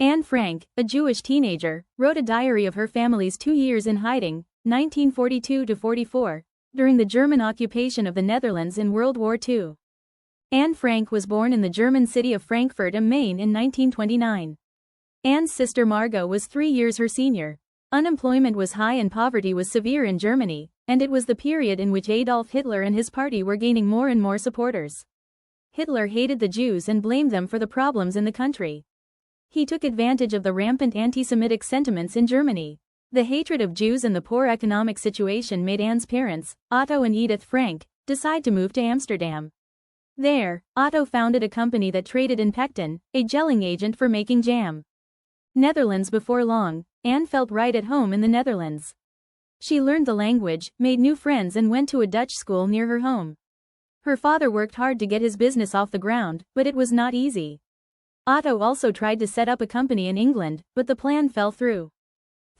Anne Frank, a Jewish teenager, wrote a diary of her family's 2 years in hiding, 1942–44, during the German occupation of the Netherlands in World War II. Anne Frank was born in the German city of Frankfurt am Main in 1929. Anne's sister Margot was 3 years her senior. Unemployment was high and poverty was severe in Germany, and it was the period in which Adolf Hitler and his party were gaining more and more supporters. Hitler hated the Jews and blamed them for the problems in the country. He took advantage of the rampant anti-Semitic sentiments in Germany. The hatred of Jews and the poor economic situation made Anne's parents, Otto and Edith Frank, decide to move to Amsterdam. There, Otto founded a company that traded in pectin, a gelling agent for making jam. Netherlands. Before long, Anne felt right at home in the Netherlands. She learned the language, made new friends and went to a Dutch school near her home. Her father worked hard to get his business off the ground, but it was not easy. Otto also tried to set up a company in England, but the plan fell through.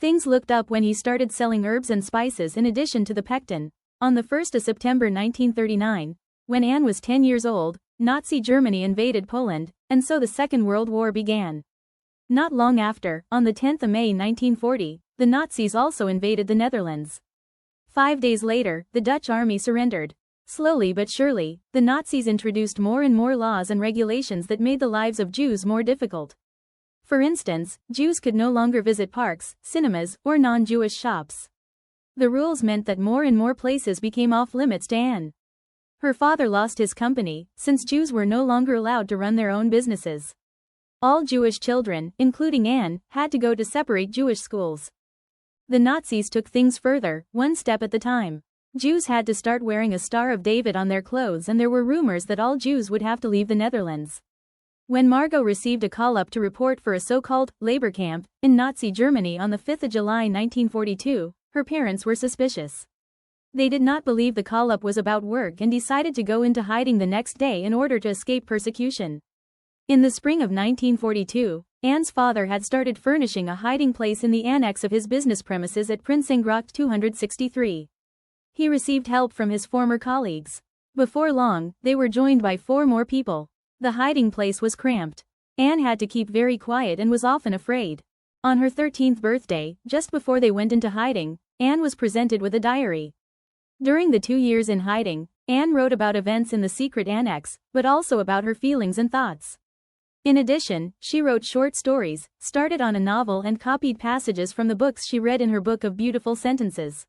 Things looked up when he started selling herbs and spices in addition to the pectin. On the 1st of September 1939, when Anne was 10 years old, Nazi Germany invaded Poland, and so the Second World War began. Not long after, on the 10th of May 1940, the Nazis also invaded the Netherlands. 5 days later, the Dutch army surrendered. Slowly but surely, the Nazis introduced more and more laws and regulations that made the lives of Jews more difficult. For instance, Jews could no longer visit parks, cinemas, or non-Jewish shops. The rules meant that more and more places became off-limits to Anne. Her father lost his company, since Jews were no longer allowed to run their own businesses. All Jewish children, including Anne, had to go to separate Jewish schools. The Nazis took things further, one step at a time. Jews had to start wearing a Star of David on their clothes, and there were rumors that all Jews would have to leave the Netherlands. When Margot received a call-up to report for a so-called labor camp in Nazi Germany on the 5th of July 1942, her parents were suspicious. They did not believe the call-up was about work and decided to go into hiding the next day in order to escape persecution. In the spring of 1942, Anne's father had started furnishing a hiding place in the annex of his business premises at Prinsengracht 263. He received help from his former colleagues. Before long, they were joined by 4 more people. The hiding place was cramped. Anne had to keep very quiet and was often afraid. On her 13th birthday, just before they went into hiding, Anne was presented with a diary. During the 2 years in hiding, Anne wrote about events in the secret annex, but also about her feelings and thoughts. In addition, she wrote short stories, started on a novel and copied passages from the books she read in her book of beautiful sentences.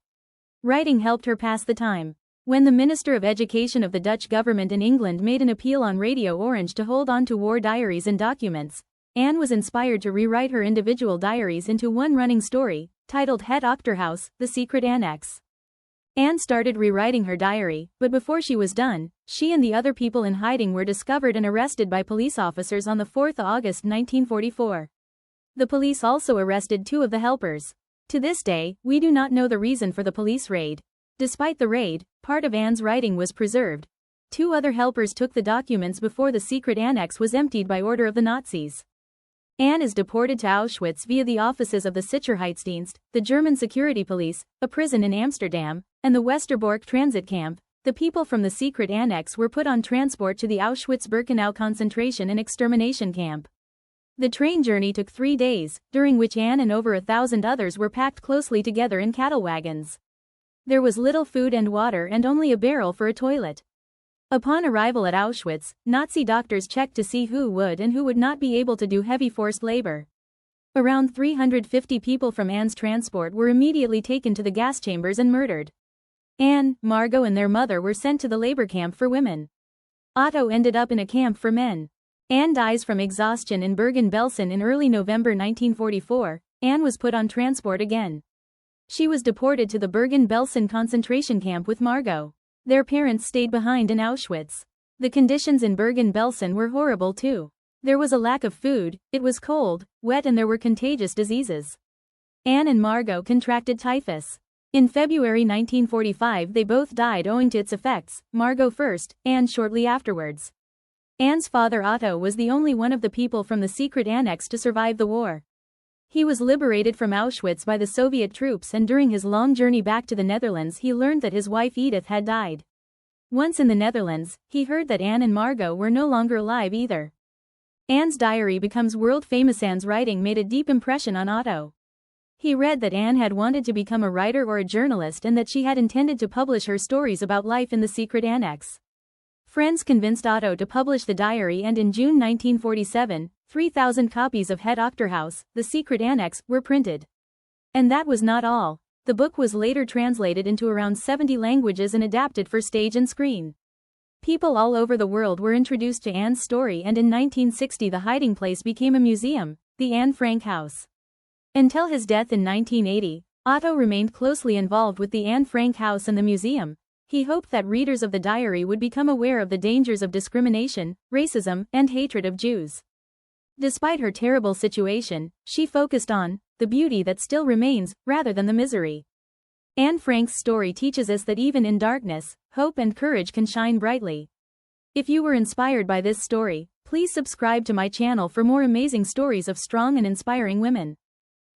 Writing helped her pass the time. When the Minister of Education of the Dutch government in England made an appeal on Radio Orange to hold on to war diaries and documents, Anne was inspired to rewrite her individual diaries into one running story, titled Het Achterhuis, The Secret Annex. Anne started rewriting her diary, but before she was done, she and the other people in hiding were discovered and arrested by police officers on the 4th of August 1944. The police also arrested 2 of the helpers. To this day, we do not know the reason for the police raid. Despite the raid, part of Anne's writing was preserved. 2 other helpers took the documents before the secret annex was emptied by order of the Nazis. Anne is deported to Auschwitz via the offices of the Sicherheitsdienst, the German security police, a prison in Amsterdam, and the Westerbork transit camp. The people from the secret annex were put on transport to the Auschwitz-Birkenau concentration and extermination camp. The train journey took 3 days, during which Anne and over 1,000 others were packed closely together in cattle wagons. There was little food and water and only a barrel for a toilet. Upon arrival at Auschwitz, Nazi doctors checked to see who would and who would not be able to do heavy forced labor. Around 350 people from Anne's transport were immediately taken to the gas chambers and murdered. Anne, Margot and their mother were sent to the labor camp for women. Otto ended up in a camp for men. Anne dies from exhaustion in Bergen-Belsen in early November 1944. Anne was put on transport again. She was deported to the Bergen-Belsen concentration camp with Margot. Their parents stayed behind in Auschwitz. The conditions in Bergen-Belsen were horrible too. There was a lack of food, it was cold, wet and there were contagious diseases. Anne and Margot contracted typhus. In February 1945 they both died owing to its effects, Margot first, Anne shortly afterwards. Anne's father Otto was the only one of the people from the secret annex to survive the war. He was liberated from Auschwitz by the Soviet troops, and during his long journey back to the Netherlands he learned that his wife Edith had died. Once in the Netherlands, he heard that Anne and Margot were no longer alive either. Anne's diary becomes world famous. Anne's writing made a deep impression on Otto. He read that Anne had wanted to become a writer or a journalist and that she had intended to publish her stories about life in the secret annex. Friends convinced Otto to publish the diary, and in June 1947, 3,000 copies of Het Achterhuis, the secret annex, were printed. And that was not all. The book was later translated into around 70 languages and adapted for stage and screen. People all over the world were introduced to Anne's story, and in 1960 the hiding place became a museum, the Anne Frank House. Until his death in 1980, Otto remained closely involved with the Anne Frank House and the museum. He hoped that readers of the diary would become aware of the dangers of discrimination, racism, and hatred of Jews. Despite her terrible situation, she focused on the beauty that still remains, rather than the misery. Anne Frank's story teaches us that even in darkness, hope and courage can shine brightly. If you were inspired by this story, please subscribe to my channel for more amazing stories of strong and inspiring women.